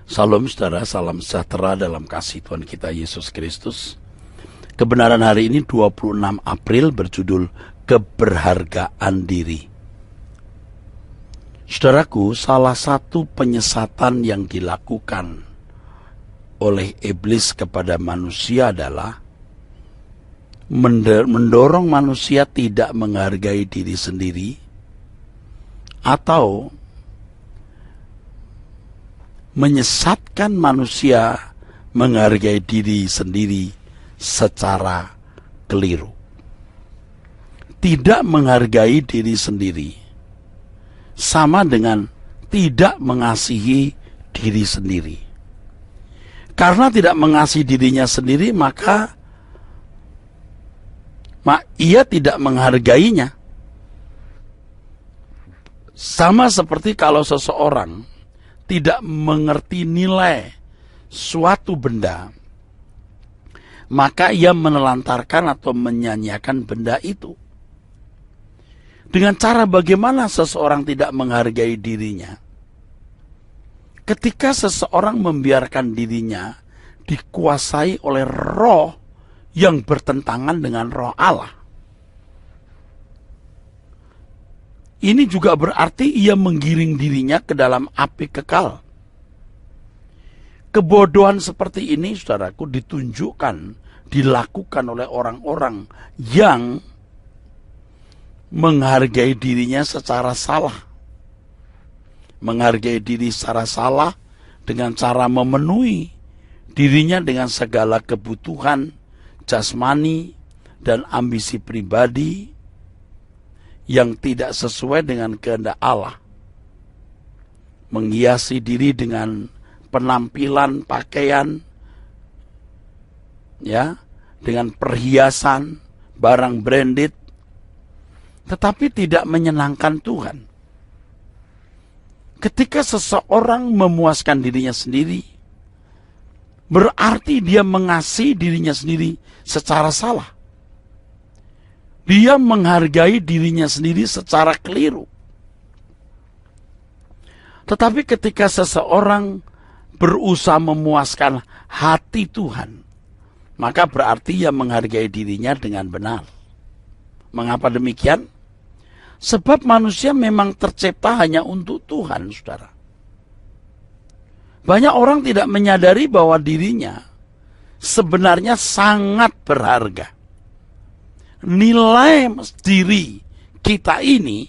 Salam saudara, salam sejahtera dalam kasih Tuhan kita Yesus Kristus. Kebenaran hari ini 26 April berjudul Keberhargaan Diri. Saudaraku, salah satu penyesatan yang dilakukan oleh iblis kepada manusia adalah mendorong manusia tidak menghargai diri sendiri atau menyesatkan manusia menghargai diri sendiri secara keliru. Tidak menghargai diri sendiri sama dengan tidak mengasihi diri sendiri. Karena tidak mengasihi dirinya sendiri, maka ia tidak menghargainya. Sama seperti kalau seseorang tidak mengerti nilai suatu benda, maka ia menelantarkan atau menyanyiakan benda itu. Dengan cara bagaimana seseorang tidak menghargai dirinya? Ketika seseorang membiarkan dirinya dikuasai oleh roh yang bertentangan dengan roh Allah. Ini juga berarti ia menggiring dirinya ke dalam api kekal. Kebodohan seperti ini, saudaraku, dilakukan oleh orang-orang yang menghargai dirinya secara salah. Menghargai diri secara salah dengan cara memenuhi dirinya dengan segala kebutuhan jasmani dan ambisi pribadi yang tidak sesuai dengan kehendak Allah. Menghiasi diri dengan penampilan, pakaian, dengan perhiasan, barang branded, tetapi tidak menyenangkan Tuhan. Ketika seseorang memuaskan dirinya sendiri, berarti dia mengasihi dirinya sendiri secara salah. Dia menghargai dirinya sendiri secara keliru. Tetapi ketika seseorang berusaha memuaskan hati Tuhan, maka berarti ia menghargai dirinya dengan benar. Mengapa demikian? Sebab manusia memang tercipta hanya untuk Tuhan, saudara. Banyak orang tidak menyadari bahwa dirinya sebenarnya sangat berharga. Nilai diri kita ini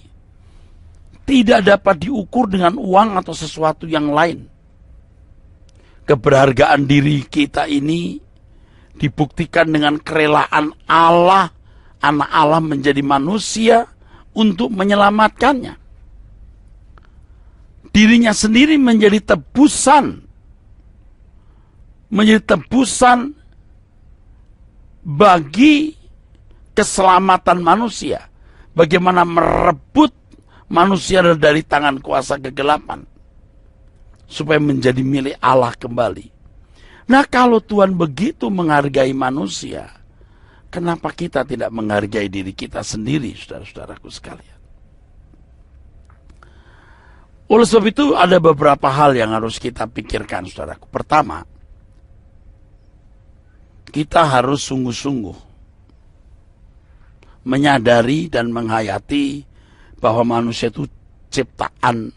tidak dapat diukur dengan uang atau sesuatu yang lain. Keberhargaan diri kita ini dibuktikan dengan kerelaan Allah, anak Allah menjadi manusia untuk menyelamatkannya. Dirinya sendiri menjadi tebusan bagi keselamatan manusia. Bagaimana merebut manusia dari tangan kuasa kegelapan supaya menjadi milik Allah kembali. Nah, kalau Tuhan begitu menghargai manusia, kenapa kita tidak menghargai diri kita sendiri, saudara-saudaraku sekalian? Oleh sebab itu ada beberapa hal yang harus kita pikirkan, saudaraku. Pertama, kita harus sungguh-sungguh menyadari dan menghayati bahwa manusia itu ciptaan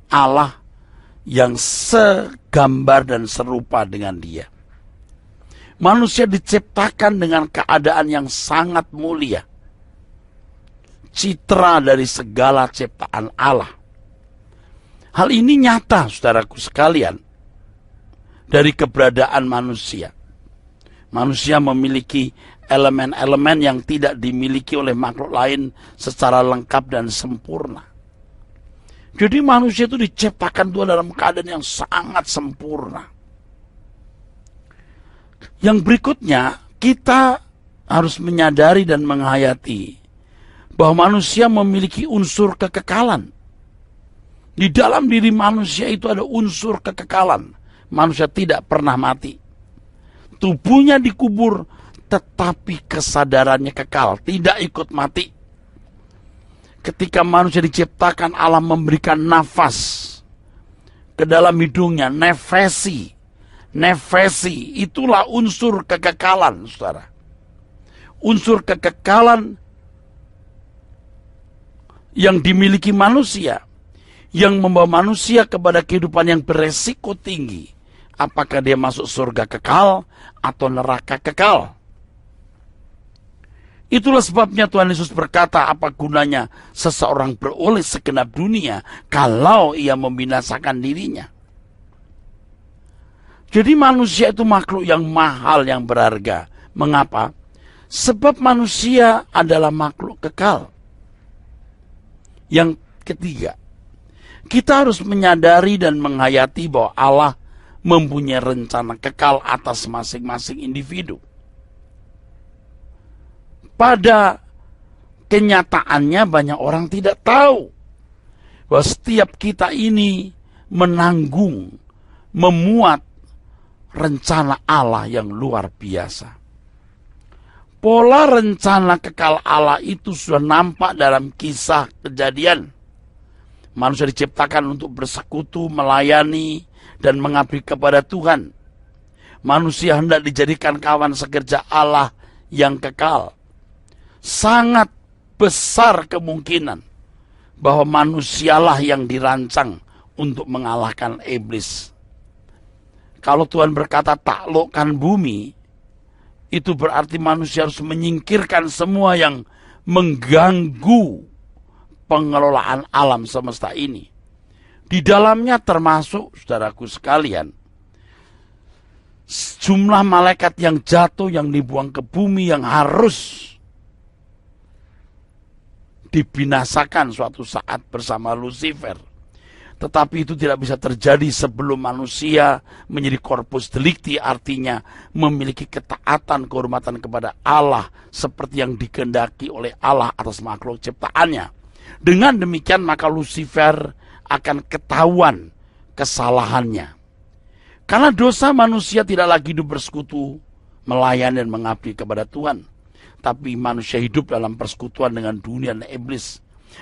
Allah yang segambar dan serupa dengan Dia. Manusia diciptakan dengan keadaan yang sangat mulia, citra dari segala ciptaan Allah. Hal ini nyata, saudaraku sekalian, dari keberadaan manusia. Manusia memiliki elemen-elemen yang tidak dimiliki oleh makhluk lain secara lengkap dan sempurna. Jadi manusia itu diciptakan Tuhan dalam keadaan yang sangat sempurna. Yang berikutnya, kita harus menyadari dan menghayati bahwa manusia memiliki unsur kekekalan. Di dalam diri manusia itu ada unsur kekekalan. Manusia tidak pernah mati. Tubuhnya dikubur, tetapi kesadarannya kekal, tidak ikut mati. Ketika manusia diciptakan, Allah memberikan nafas ke dalam hidungnya, nefesi. Nefesi itulah unsur kekekalan, saudara. Unsur kekekalan yang dimiliki manusia, yang membawa manusia kepada kehidupan yang beresiko tinggi. Apakah dia masuk surga kekal atau neraka kekal? Itulah sebabnya Tuhan Yesus berkata, apa gunanya seseorang beroleh segenap dunia kalau ia membinasakan dirinya. Jadi manusia itu makhluk yang mahal, yang berharga. Mengapa? Sebab manusia adalah makhluk kekal. Yang ketiga, kita harus menyadari dan menghayati bahwa Allah mempunyai rencana kekal atas masing-masing individu. Pada kenyataannya banyak orang tidak tahu bahwa setiap kita ini menanggung, memuat rencana Allah yang luar biasa. Pola rencana kekal Allah itu sudah nampak dalam kisah Kejadian. Manusia diciptakan untuk bersekutu, melayani, dan mengabdi kepada Tuhan. Manusia hendak dijadikan kawan sekerja Allah yang kekal. Sangat besar kemungkinan bahwa manusialah yang dirancang untuk mengalahkan iblis. Kalau Tuhan berkata taklukkan bumi, itu berarti manusia harus menyingkirkan semua yang mengganggu pengelolaan alam semesta ini. Di dalamnya termasuk, saudaraku sekalian, jumlah malaikat yang jatuh, yang dibuang ke bumi, yang harus dibinasakan suatu saat bersama Lucifer. Tetapi itu tidak bisa terjadi sebelum manusia menjadi corpus delicti, artinya memiliki ketaatan, kehormatan kepada Allah seperti yang dikehendaki oleh Allah atas makhluk ciptaannya. Dengan demikian maka Lucifer akan ketahuan kesalahannya. Karena dosa, manusia tidak lagi hidup bersekutu, melayani dan mengabdi kepada Tuhan. Tapi manusia hidup dalam persekutuan dengan dunia dan iblis.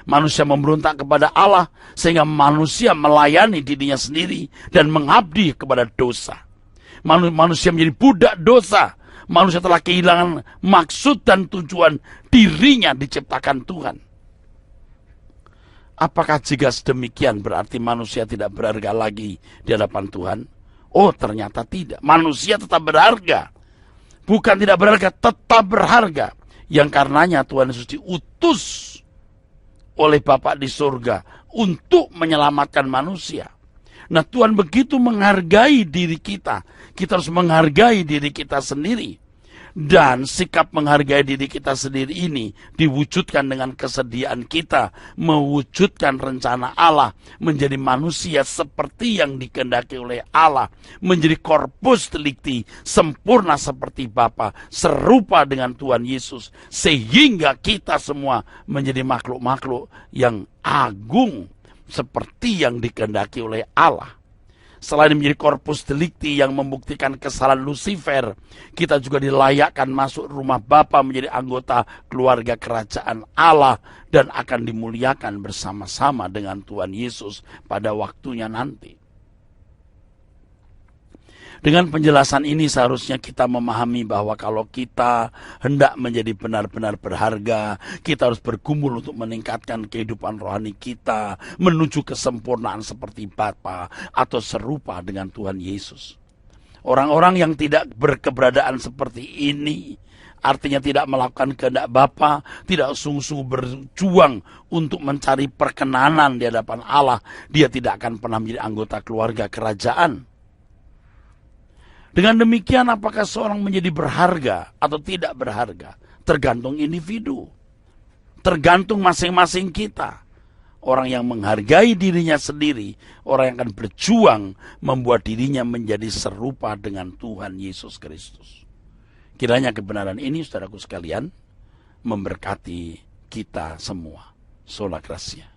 Manusia memberontak kepada Allah sehingga manusia melayani dirinya sendiri dan mengabdi kepada dosa. Manusia menjadi budak dosa. Manusia telah kehilangan maksud dan tujuan dirinya diciptakan Tuhan. Apakah jika sedemikian berarti manusia tidak berharga lagi di hadapan Tuhan? Oh, ternyata tidak. Manusia tetap berharga. Bukan tidak berharga, tetap berharga. Yang karenanya Tuhan Yesus diutus oleh Bapa di surga untuk menyelamatkan manusia. Nah, Tuhan begitu menghargai diri kita. Kita harus menghargai diri kita sendiri. Dan sikap menghargai diri kita sendiri ini diwujudkan dengan kesediaan kita mewujudkan rencana Allah, menjadi manusia seperti yang dikehendaki oleh Allah, menjadi corpus delicti, sempurna seperti Bapa, serupa dengan Tuhan Yesus, sehingga kita semua menjadi makhluk-makhluk yang agung seperti yang dikehendaki oleh Allah. Selain menjadi corpus delicti yang membuktikan kesalahan Lucifer, kita juga dilayakkan masuk rumah Bapa, menjadi anggota keluarga kerajaan Allah dan akan dimuliakan bersama-sama dengan Tuhan Yesus pada waktunya nanti. Dengan penjelasan ini seharusnya kita memahami bahwa kalau kita hendak menjadi benar-benar berharga, kita harus bergumul untuk meningkatkan kehidupan rohani kita, menuju kesempurnaan seperti Bapa atau serupa dengan Tuhan Yesus. Orang-orang yang tidak berkeberadaan seperti ini, artinya tidak melakukan kehendak Bapa, tidak sungguh-sungguh berjuang untuk mencari perkenanan di hadapan Allah, dia tidak akan pernah menjadi anggota keluarga kerajaan. Dengan demikian, apakah seorang menjadi berharga atau tidak berharga? Tergantung individu. Tergantung masing-masing kita. Orang yang menghargai dirinya sendiri, orang yang akan berjuang membuat dirinya menjadi serupa dengan Tuhan Yesus Kristus. Kiranya kebenaran ini, saudaraku sekalian, memberkati kita semua. Sola Gracia.